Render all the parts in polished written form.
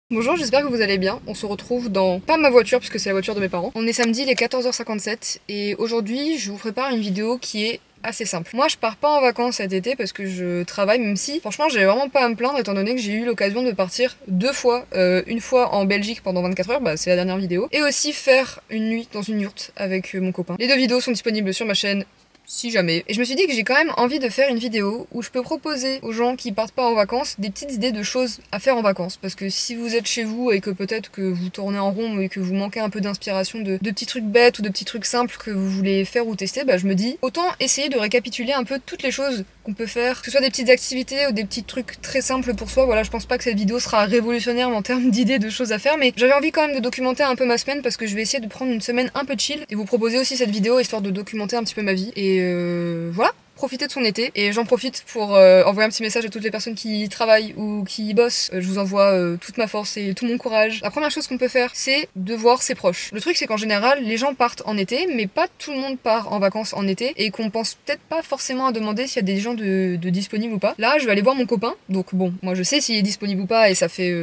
Bonjour, j'espère que vous allez bien. On se retrouve dans, pas ma voiture puisque c'est la voiture de mes parents. On est samedi, il est 14h57 et aujourd'hui je vous prépare une vidéo qui est assez simple. Moi je pars pas en vacances cet été parce que je travaille, même si franchement j'ai vraiment pas à me plaindre étant donné que j'ai eu l'occasion de partir deux fois. Une fois en Belgique pendant 24 heures, c'est la dernière vidéo, et aussi faire une nuit dans une yourte avec mon copain. Les deux vidéos sont disponibles sur ma chaîne si jamais. Et je me suis dit que j'ai quand même envie de faire une vidéo où je peux proposer aux gens qui partent pas en vacances des petites idées de choses à faire en vacances. Parce que si vous êtes chez vous et que peut-être que vous tournez en rond et que vous manquez un peu d'inspiration de petits trucs bêtes ou de petits trucs simples que vous voulez faire ou tester, je me dis autant essayer de récapituler un peu toutes les choses qu'on peut faire, que ce soit des petites activités ou des petits trucs très simples pour soi. Voilà, je pense pas que cette vidéo sera révolutionnaire en termes d'idées de choses à faire, mais j'avais envie quand même de documenter un peu ma semaine parce que je vais essayer de prendre une semaine un peu chill et vous proposer aussi cette vidéo histoire de documenter un petit peu ma vie. Et voilà, profiter de son été. Et j'en profite pour envoyer un petit message à toutes les personnes qui y travaillent ou qui y bossent. Je vous envoie toute ma force et tout mon courage. La première chose qu'on peut faire, c'est de voir ses proches. Le truc, c'est qu'en général, les gens partent en été, mais pas tout le monde part en vacances en été, et qu'on pense peut-être pas forcément à demander s'il y a des gens de disponibles ou pas. Là, je vais aller voir mon copain, donc bon, moi je sais s'il est disponible ou pas, et ça fait...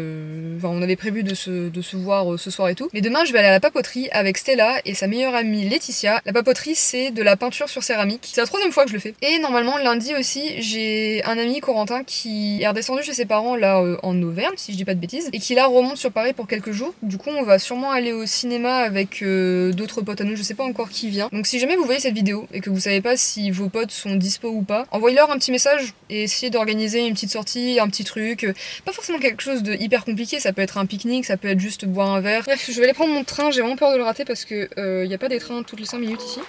Enfin, on avait prévu de se voir ce soir et tout. Mais demain, je vais aller à la papoterie avec Stella et sa meilleure amie Laetitia. La papoterie, c'est de la peinture sur céramique. C'est la troisième fois que je le fais. Et normalement, lundi aussi, j'ai un ami, Corentin, qui est redescendu chez ses parents là en Auvergne, si je dis pas de bêtises, et qui là remonte sur Paris pour quelques jours. Du coup, on va sûrement aller au cinéma avec d'autres potes à nous, je sais pas encore qui vient. Donc si jamais vous voyez cette vidéo et que vous savez pas si vos potes sont dispo ou pas, envoyez-leur un petit message et essayez d'organiser une petite sortie, un petit truc. Pas forcément quelque chose de hyper compliqué, ça peut être un pique-nique, ça peut être juste boire un verre. Bref, je vais aller prendre mon train, j'ai vraiment peur de le rater parce que y a pas des trains toutes les 5 minutes ici.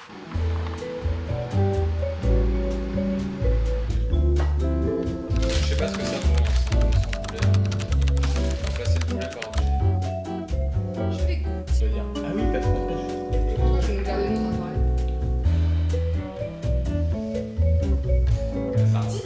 Je sais pas ce que ça vaut, s'il vous plaît. Remplacer le poulet par des... Je fais C'est-à-dire... Ah oui, pas trop. je vais me garder une autre appareil. C'est parti.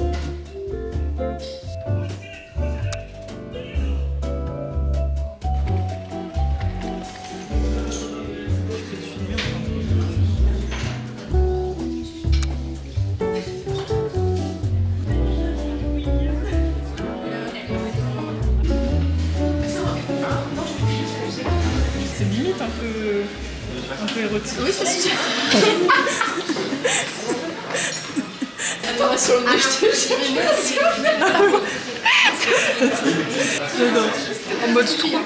C'est limite un peu érotique. Oui, c'est si. Attends, sur le nez, je te jure. J'adore. En mode 3.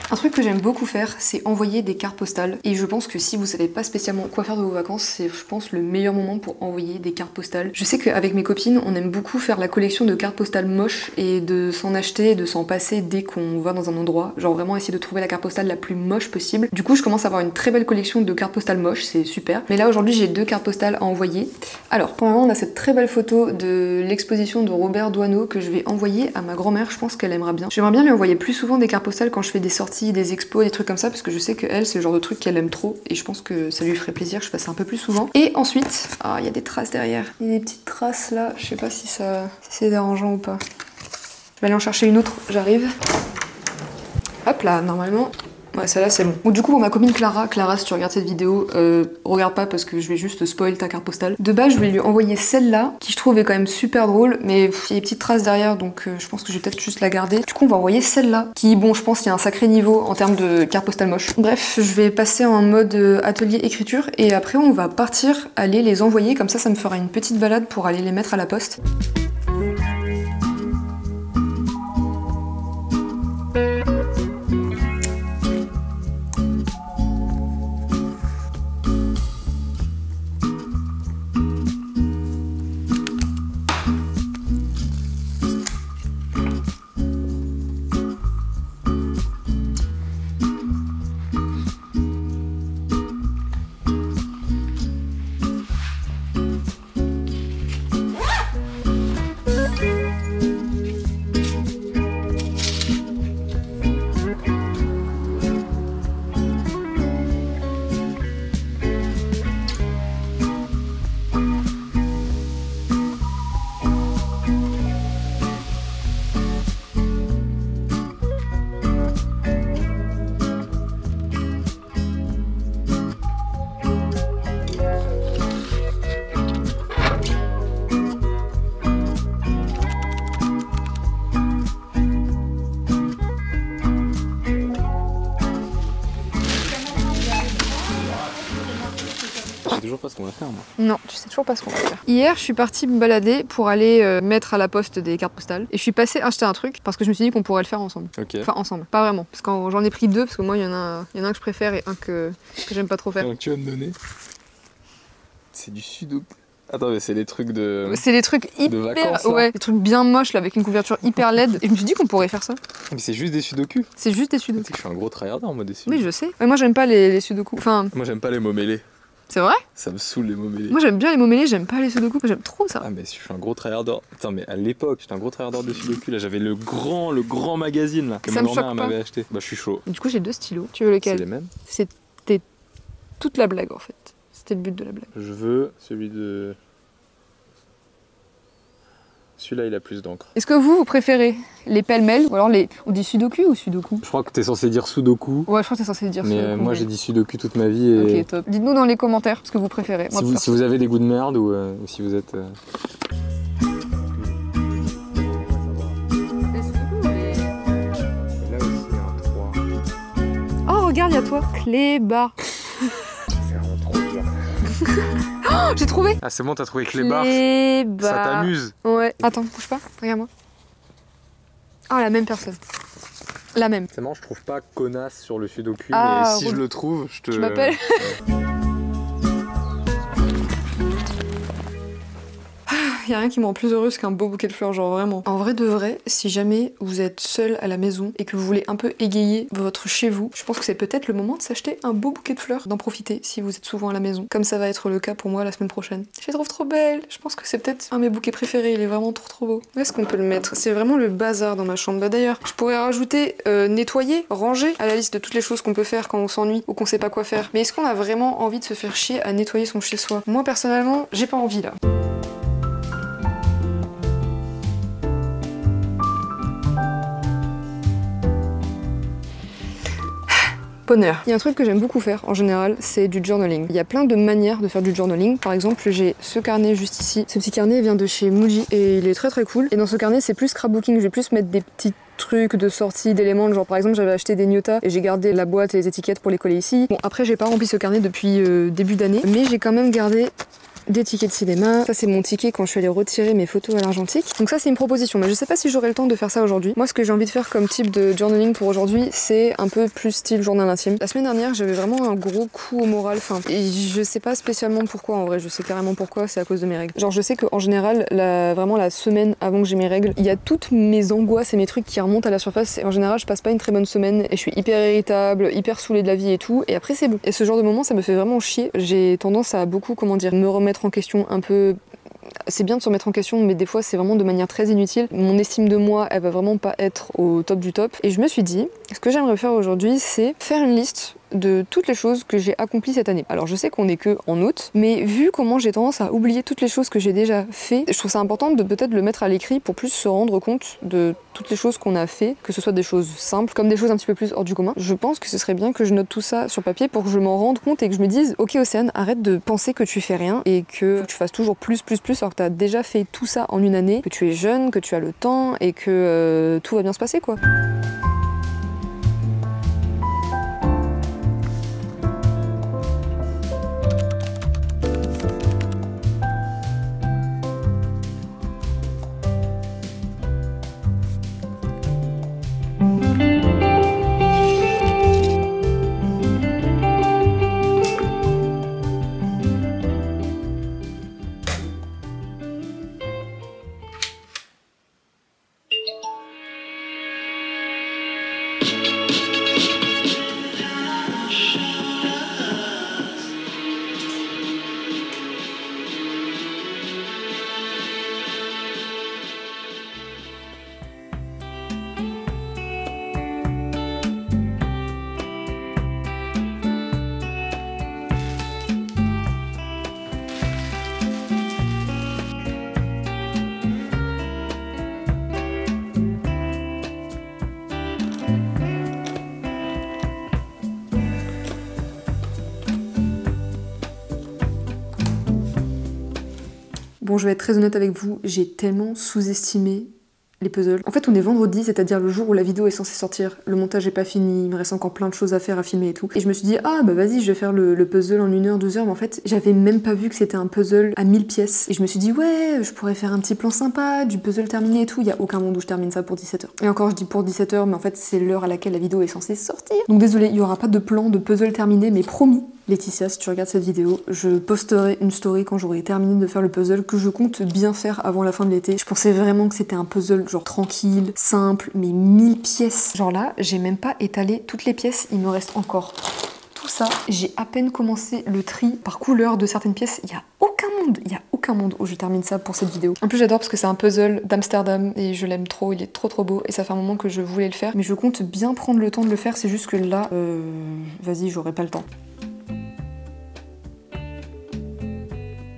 Un truc que j'aime beaucoup faire, c'est envoyer des cartes postales. Et je pense que si vous savez pas spécialement quoi faire de vos vacances, c'est je pense le meilleur moment pour envoyer des cartes postales. Je sais qu'avec mes copines, on aime beaucoup faire la collection de cartes postales moches et de s'en acheter et de s'en passer dès qu'on va dans un endroit. Genre vraiment essayer de trouver la carte postale la plus moche possible. Du coup, je commence à avoir une très belle collection de cartes postales moches, c'est super. Mais là aujourd'hui, j'ai deux cartes postales à envoyer. Alors, pour le moment, on a cette très belle photo de l'exposition de Robert Doisneau que je vais envoyer à ma grand-mère. Je pense qu'elle aimera bien. J'aimerais bien lui envoyer plus souvent des cartes postales quand je fais des sorties, des expos, des trucs comme ça, parce que je sais que elle, c'est le genre de truc qu'elle aime trop et je pense que ça lui ferait plaisir que je fasse ça un peu plus souvent. Et ensuite, il y a des traces derrière. Il y a des petites traces là, je sais pas si c'est dérangeant ou pas. Je vais aller en chercher une autre, j'arrive. Hop là, normalement. Ouais, celle-là c'est bon. Donc du coup pour ma copine Clara, si tu regardes cette vidéo, regarde pas parce que je vais juste spoil ta carte postale. De base je vais lui envoyer celle-là, qui je trouve est quand même super drôle, mais il y a des petites traces derrière, donc je pense que je vais peut-être juste la garder. Du coup on va envoyer celle-là, qui bon je pense qu'il y a un sacré niveau en termes de carte postale moche. Bref, je vais passer en mode atelier écriture, et après on va partir aller les envoyer, comme ça me fera une petite balade pour aller les mettre à la poste. pas ce qu'on va faire, moi. Non, tu sais toujours pas ce qu'on va faire. Hier, je suis partie me balader pour aller mettre à la poste des cartes postales. Et je suis passée acheter un truc parce que je me suis dit qu'on pourrait le faire ensemble. Ok. Enfin, ensemble. Pas vraiment. Parce que j'en ai pris deux parce que moi, il y en a un que je préfère et un que j'aime pas trop faire. Donc tu vas me donner. C'est du sudoku. Attends, mais c'est les trucs de. C'est des trucs hyper. vacances, là. Ouais, des trucs bien moches là avec une couverture hyper laide. Et je me suis dit qu'on pourrait faire ça. Mais c'est juste des sudoku. C'est juste des Tu sais sudoku. que je suis un gros tryharder, moi, des sudoku. Oui, je sais. Ouais, moi, j'aime pas les sudoku. Enfin, Moi, j'aime pas les mots mêlés. c'est vrai? Ça me saoule les mots mêlés. Moi, j'aime bien les mots mêlés, j'aime pas les sudoku. J'aime trop ça. Ah, mais je suis un gros tryharder. Attends, mais à l'époque, j'étais un gros tryharder de sudoku. Là, j'avais le grand magazine là, que Ça ma me grand-mère choque pas. m'avait acheté. Bah, je suis chaud. Du coup, j'ai deux stylos. Tu veux C'est lequel? les mêmes. C'était toute la blague en fait. C'était le but de la blague. Je veux celui de. Celui-là, il a plus d'encre. Est-ce que vous préférez les pêle-mêle ou alors les. On dit sudoku ou sudoku? Je crois que t'es censé dire sudoku. Ouais, je crois que t'es censé dire Mais sudoku. moi, j'ai dit sudoku toute ma vie. Et Ok, top. Dites-nous dans les commentaires ce que vous préférez. Moi, si vous avez des goûts de merde ou si vous êtes. Là aussi, un 3. Oh, regarde, il y a toi. Cléba. C'est vraiment trop dur. Oh, j'ai trouvé. Ah, c'est bon, t'as trouvé Clébar. Cléba. Ça t'amuse. Ouais. Attends, bouge pas. Regarde-moi. Oh, la même personne. La même. C'est marrant, je trouve pas connasse sur le sudoku, Ah, mais si roule. je le trouve, je te. Tu m'appelles? Il y a rien qui me rend plus heureuse qu'un beau bouquet de fleurs, genre vraiment. En vrai de vrai, si jamais vous êtes seul à la maison et que vous voulez un peu égayer votre chez vous, je pense que c'est peut-être le moment de s'acheter un beau bouquet de fleurs, d'en profiter si vous êtes souvent à la maison, comme ça va être le cas pour moi la semaine prochaine. Je les trouve trop belles, je pense que c'est peut-être un de mes bouquets préférés, il est vraiment trop beau. Où est-ce qu'on peut le mettre? C'est vraiment le bazar dans ma chambre. Bah d'ailleurs, je pourrais rajouter nettoyer, ranger à la liste de toutes les choses qu'on peut faire quand on s'ennuie ou qu'on sait pas quoi faire. Mais est-ce qu'on a vraiment envie de se faire chier à nettoyer son chez-soi? Moi personnellement, j'ai pas envie là. Bonheur. Il y a un truc que j'aime beaucoup faire en général, c'est du journaling. Il y a plein de manières de faire du journaling. Par exemple, j'ai ce carnet juste ici. Ce petit carnet vient de chez Muji et il est très cool. Et dans ce carnet, c'est plus scrapbooking. Je vais plus mettre des petits trucs de sortie d'éléments, genre par exemple j'avais acheté des gnocchis et j'ai gardé la boîte et les étiquettes pour les coller ici. Bon après j'ai pas rempli ce carnet depuis début d'année, mais j'ai quand même gardé des tickets de cinéma. Ça c'est mon ticket quand je suis allée retirer mes photos à l'argentique. Donc ça c'est une proposition, mais je sais pas si j'aurai le temps de faire ça aujourd'hui. Moi ce que j'ai envie de faire comme type de journaling pour aujourd'hui, c'est un peu plus style journal intime. La semaine dernière j'avais vraiment un gros coup au moral, enfin, et je sais pas spécialement pourquoi en vrai, je sais carrément pourquoi, c'est à cause de mes règles. Genre je sais qu'en général, vraiment la semaine avant que j'ai mes règles, il y a toutes mes angoisses et mes trucs qui remontent à la surface et en général je passe pas une très bonne semaine et je suis hyper irritable, hyper saoulée de la vie et tout, et après c'est bon. Et ce genre de moment ça me fait vraiment chier. J'ai tendance à beaucoup, comment dire, me remettre en question un peu. C'est bien de se remettre en question, mais des fois c'est vraiment de manière très inutile. Mon estime de moi, elle va vraiment pas être au top du top. Et je me suis dit, ce que j'aimerais faire aujourd'hui, c'est faire une liste de toutes les choses que j'ai accomplies cette année. Alors je sais qu'on est que en août, mais vu comment j'ai tendance à oublier toutes les choses que j'ai déjà fait, je trouve ça important de peut-être le mettre à l'écrit pour plus se rendre compte de toutes les choses qu'on a fait, que ce soit des choses simples, comme des choses un petit peu plus hors du commun. Je pense que ce serait bien que je note tout ça sur papier pour que je m'en rende compte et que je me dise, ok Océane, arrête de penser que tu fais rien et que tu fasses toujours plus alors que t'as déjà fait tout ça en une année, que tu es jeune, que tu as le temps et que tout va bien se passer quoi. Bon, je vais être très honnête avec vous, j'ai tellement sous-estimé les puzzles. En fait, on est vendredi, c'est-à-dire le jour où la vidéo est censée sortir. Le montage est pas fini, il me reste encore plein de choses à faire, à filmer et tout. Et je me suis dit, ah bah vas-y, je vais faire le puzzle en 1 heure, 2 heures. Mais en fait, j'avais même pas vu que c'était un puzzle à 1000 pièces. Et je me suis dit, ouais, je pourrais faire un petit plan sympa, du puzzle terminé et tout. Il y a aucun monde où je termine ça pour 17h. Et encore, je dis pour 17h, mais en fait, c'est l'heure à laquelle la vidéo est censée sortir. Donc désolé, il y aura pas de plan de puzzle terminé, mais promis. Laetitia, si tu regardes cette vidéo, je posterai une story quand j'aurai terminé de faire le puzzle que je compte bien faire avant la fin de l'été. Je pensais vraiment que c'était un puzzle genre tranquille, simple, mais 1000 pièces. Genre là, j'ai même pas étalé toutes les pièces, il me reste encore tout ça. J'ai à peine commencé le tri par couleur de certaines pièces. Il y a aucun monde où je termine ça pour cette vidéo. En plus j'adore parce que c'est un puzzle d'Amsterdam et je l'aime trop, il est trop beau et ça fait un moment que je voulais le faire. Mais je compte bien prendre le temps de le faire, c'est juste que là, vas-y, j'aurai pas le temps.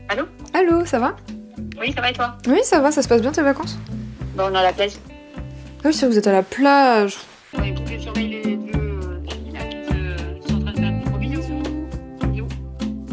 Allô? Allô, ça va? Oui, ça va et toi? Oui, ça va, ça se passe bien tes vacances? Bon, on est à la plage. Ah oui, c'est vrai, vous êtes à la plage. Ouais, pour que je surveille les deux filles là qui sont en train de faire des gros bisous.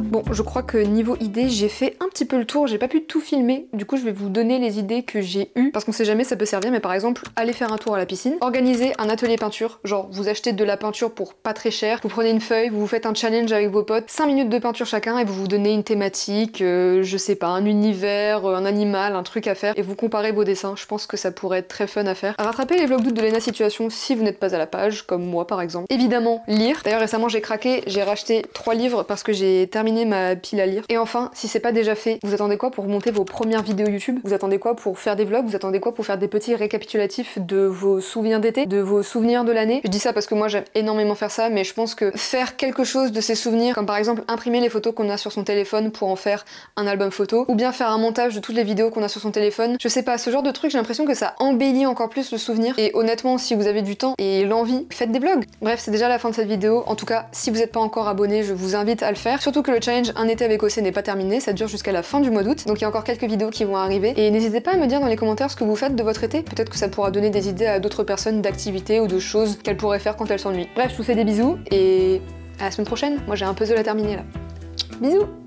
Bon, je crois que niveau idées, j'ai fait un petit peu le tour, j'ai pas pu tout filmer, du coup je vais vous donner les idées que j'ai eues, parce qu'on sait jamais ça peut servir, mais par exemple, aller faire un tour à la piscine, organiser un atelier peinture, genre vous achetez de la peinture pour pas très cher, vous prenez une feuille, vous vous faites un challenge avec vos potes, 5 minutes de peinture chacun et vous vous donnez une thématique, je sais pas, un univers, un animal, un truc à faire, et vous comparez vos dessins, je pense que ça pourrait être très fun à faire. Rattraper les vlogs d'août de Lena Situation si vous n'êtes pas à la page, comme moi par exemple. Évidemment, lire. D'ailleurs récemment j'ai craqué, j'ai racheté 3 livres parce que j'ai terminé ma pile à lire. Et enfin, si c'est pas déjà fait, vous attendez quoi pour monter vos premières vidéos YouTube? Vous attendez quoi pour faire des vlogs? Vous attendez quoi pour faire des petits récapitulatifs de vos souvenirs d'été, de vos souvenirs de l'année? Je dis ça parce que moi j'aime énormément faire ça, mais je pense que faire quelque chose de ces souvenirs, comme par exemple imprimer les photos qu'on a sur son téléphone pour en faire un album photo, ou bien faire un montage de toutes les vidéos qu'on a sur son téléphone, je sais pas, ce genre de truc, j'ai l'impression que ça embellit encore plus le souvenir. Et honnêtement, si vous avez du temps et l'envie, faites des vlogs. Bref, c'est déjà la fin de cette vidéo. En tout cas, si vous n'êtes pas encore abonné, je vous invite à le faire. Surtout que le challenge Un été avec OC n'est pas terminé, ça dure jusqu'à la fin du mois d'août, donc il y a encore quelques vidéos qui vont arriver. Et n'hésitez pas à me dire dans les commentaires ce que vous faites de votre été, peut-être que ça pourra donner des idées à d'autres personnes d'activités ou de choses qu'elles pourraient faire quand elles s'ennuient. Bref, je vous fais des bisous et à la semaine prochaine. Moi j'ai un puzzle à terminer là. Bisous!